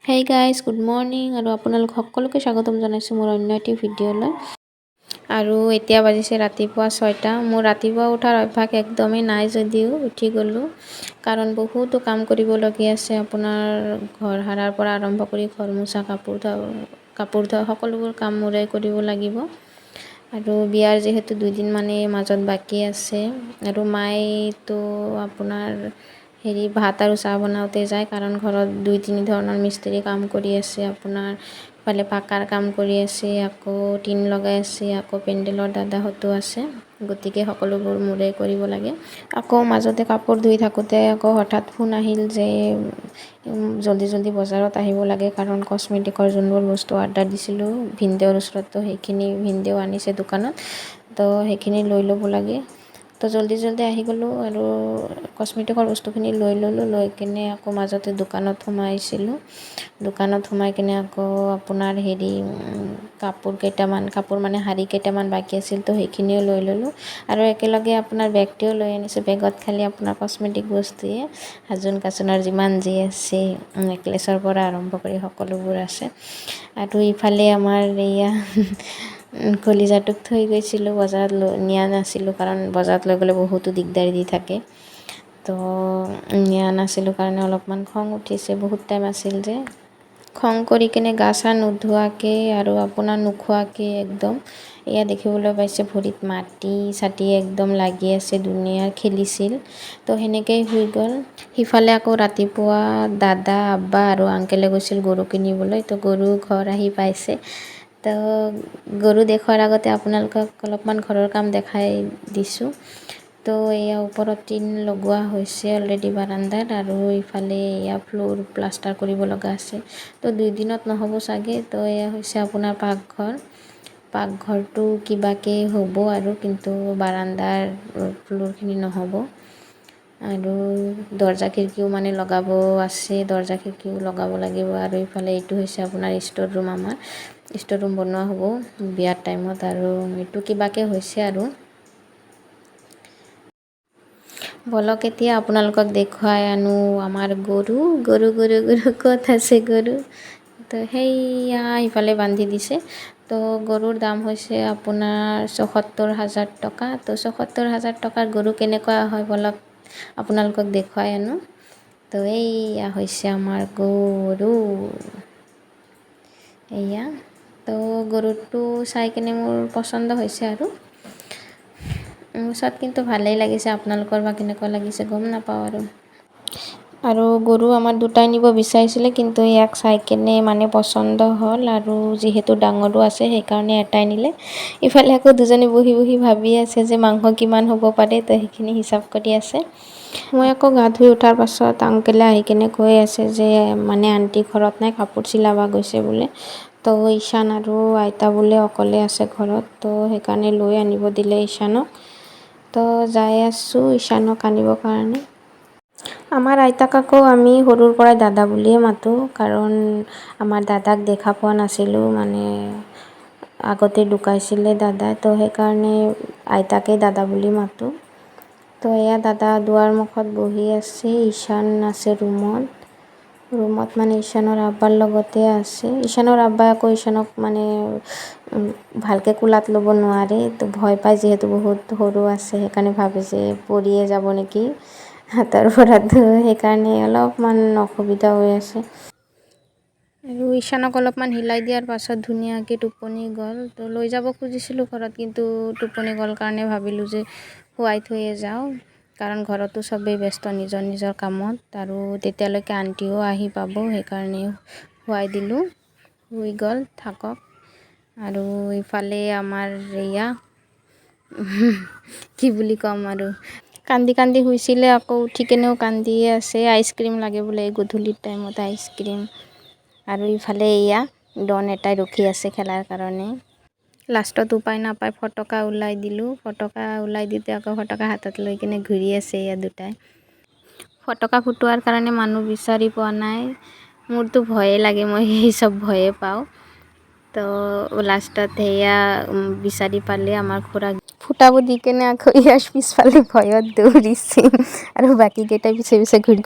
Hey guys, good morning আৰু আপোনালোক সকলোকে স্বাগতম জনাইছোঁ মোৰ অন্য এটি ভিডিঅ'লৈ। আৰু এতিয়া বাজিছে ৰাতিপুৱা 6টা। মোৰ ৰাতিপুৱা উঠাৰ অভ্যাস একদমেই নাই যদিও উঠি গ'লোঁ, কাৰণ বহুতো কাম কৰিবলগীয়া আছে। আপোনাৰ ঘৰ সাৰাৰ পৰা আৰম্ভ কৰি ঘৰ মোচা, কাপোৰ ধোৱা সকলোবোৰ কাম মোৰে কৰিব লাগিব। আৰু বিয়াৰ যিহেতু 2 দিন মাজত বাকী আছে, আৰু মায়েতো আপোনাৰ ভাত আৰু চাহ বনাওঁতে যায়, কাৰণ ঘৰত 2-3 ধৰণৰ মিস্ত্ৰী কাম কৰি আছে। আপোনাৰ ইফালে পাকাৰ কাম কৰি আছে, আকৌ টিন লগাই আছে, আকৌ পেণ্ডেলৰ দাদাহঁতো আছে, গতিকে সকলোবোৰ মোৰে কৰিব লাগে। আকৌ মাজতে কাপোৰ ধুই থাকোঁতে আকৌ হঠাৎ ফোন আহিল যে জল্দি বজাৰত আহিব লাগে, কাৰণ কচমেটিকৰ যোনবোৰ বস্তু অৰ্ডাৰ দিছিলোঁ ভিনদেউৰ ওচৰত, তো সেইখিনি ভিনদেউ আনিছে দোকানত, তো সেইখিনি লৈ ল'ব লাগে। তো জল্দি আহি গ'লোঁ আৰু কচমেটিকৰ বস্তুখিনি লৈ ল'লোঁ। লৈ কিনে আকৌ মাজতে দোকানত সোমাই কিনে আকৌ আপোনাৰ কাপোৰ শাৰী কেইটামান বাকী আছিল, তো সেইখিনিও লৈ ল'লোঁ। আৰু একেলগে আপোনাৰ বেগটোও লৈ আনিছোঁ। বেগত খালি আপোনাৰ কচমেটিক বস্তুৱে, সাজোন কাচোনৰ যিমান যি আছে, নেকলেছৰ পৰা আৰম্ভ কৰি সকলোবোৰ আছে। আৰু ইফালে আমাৰ কলিজাটোক থৈ গৈছিলোঁ, বজাৰত নিয়া নাছিলোঁ, কাৰণ বজাৰত লৈ গ'লে বহুতো দিগদাৰি দি থাকে। তো নিয়া নাছিলোঁ কাৰণে অলপমান খং উঠিছে, বহুত টাইম আছিল যে। খং কৰি কিনে গা চা নোধোৱাকৈ আৰু আপোনাৰ নোখোৱাকৈ একদম এয়া দেখিবলৈ পাইছে, ভৰিত মাটি চাটি একদম লাগি আছে, দুনিয়াৰ খেলিছিল। তো সেনেকেই শুই গ'ল। সিফালে আকৌ ৰাতিপুৱা দাদা, আব্বা আৰু আংকেলে গৈছিল গৰু কিনিবলৈ। তো গৰু ঘৰ আহি পাইছে। তো গৰু দেখুৱাৰ আগতে আপোনালোকক অলপমান ঘৰৰ কাম দেখাই দিছোঁ। তো এয়া ওপৰত টিন লগোৱা হৈছে অলৰেডি বাৰান্দাত, আৰু ইফালে এয়া ফ্ল'ৰ প্লাষ্টাৰ কৰিব লগা আছে। তো 2 দিনত নহ'ব চাগে। তো এয়া হৈছে আপোনাৰ পাকঘৰটো কিবাকৈ হ'ব আৰু, কিন্তু বাৰান্দাৰ ফ্ল'ৰখিনি নহ'ব। আৰু দৰ্জা খিৰিকীও লগাব আছে, দৰ্জা খিৰিকীও লগাব লাগিব। আৰু ইফালে এইটো হৈছে আপোনাৰ ষ্ট'ৰ ৰুম। আমাৰ ষ্ট'ৰ ৰুম বনোৱা হ'ব বিয়াৰ টাইমত, আৰু এইটো কিবাকৈ হৈছে আৰু। বলক এতিয়া আপোনালোকক দেখুৱাই আনো আমাৰ গৰু ক'ত আছে গৰু। তো সেইয়া ইফালে বান্ধি দিছে। তো গৰুৰ দাম হৈছে আপোনাৰ ৭৪,০০০ টকা। তো ৭৪,০০০ টকাৰ গৰু কেনেকুৱা হয় বলক আপোনালোকক দেখুৱাই আনো। তো এইয়া হৈছে আমাৰ গৰু, এয়া। তো গৰুটো চাই কিনে মোৰ পচন্দ হৈছে আৰু। ওচৰত কিন্তু ভালেই লাগিছে, আপোনালোকৰ বা কেনেকুৱা লাগিছে গম নাপাওঁ আৰু গৰু আমাৰ 2টাই নিব বিচাৰিছিলে, কিন্তু ইয়াক চাই কিনে পচন্দ হ'ল, আৰু যিহেতু ডাঙৰো আছে সেইকাৰণে এটাই নিলে। ইফালে আকৌ দুজনী বহি ভাবি আছে যে মাংস কিমান হ'ব পাৰে, তো সেইখিনি হিচাপ কৰি আছে। মই আকৌ গা ধুই উঠাৰ পাছত আংকেলে আহি কিনে কৈ আছে যে আণ্টি ঘৰত নাই, কাপোৰ চিলাব গৈছে বোলে। তো ঈশান আৰু আইতা বোলে অকলে আছে ঘৰত, তো সেইকাৰণে লৈ আনিব দিলে ঈশানক। তো যাই আছোঁ ঈশানক আনিবৰ কাৰণে। আমাৰ আইতাক আকৌ আমি সৰুৰ পৰাই দাদা বুলিয়ে মাতোঁ, কাৰণ আমাৰ দাদাক দেখা পোৱা নাছিলোঁ, আগতে ঢুকাইছিলে দাদা, তো সেইকাৰণে আইতাকে দাদা বুলি মাতোঁ। তো এয়া দাদা দুৱাৰ মুখত বহি আছে, ঈশান আছে ৰুমত ঈশানৰ আব্বাৰ লগতে আছে। ঈশানৰ আব্বাই আকৌ ঈশানক ভালকৈ কোলাত ল'ব নোৱাৰে, তো ভয় পায়, যিহেতু বহুত সৰু আছে, সেইকাৰণে ভাবে যে পৰিয়ে যাব নেকি হাতৰ পৰা, তো সেইকাৰণে অলপমান অসুবিধা হৈ আছে। আৰু ঈশানক অলপমান হিলাই দিয়াৰ পাছত ধুনীয়াকৈ টোপনি গ'ল। তো লৈ যাব খুজিছিলোঁ ঘৰত, কিন্তু টোপনি গ'ল কাৰণে ভাবিলোঁ যে শুৱাই থৈয়ে যাওঁ, কাৰণ ঘৰতো চবেই ব্যস্ত নিজৰ কামত, আৰু তেতিয়ালৈকে আণ্টিও আহি পাব, সেইকাৰণে শুৱাই দিলোঁ। শুই গ'ল, থাকক। আৰু ইফালে আমাৰ এয়া কি বুলি ক'ম আৰু, কান্দি শুইছিলে, আকৌ উঠি কেনেও কান্দিয়ে আছে। আইচক্ৰীম লাগে বোলে গধূলি টাইমত, আইচক্ৰীম। আৰু ইফালে এয়া ডন এটাই ৰখি আছে খেলাৰ কাৰণে। লাষ্টত উপায় নাপাই ফটকা ওলাই দিলোঁ। ফটকা ওলাই দিওঁতে আকৌ ফটকা হাতত লৈ কিনে ঘূৰি আছে এয়া দুটাই। ফটকা ফুটোৱাৰ কাৰণে মানুহ বিচাৰি পোৱা নাই। মোৰতো ভয়ে লাগে, মই সেই চব ভয়ে পাওঁ। তো লাষ্টত সেয়া বিচাৰি পালে আমাৰ খুৰাক ফুটাব দি কেনে আকৌ ইয়াৰ পিছফালে ভয়ত দৌৰিছে, আৰু বাকীকেইটাই পিছে ঘূৰি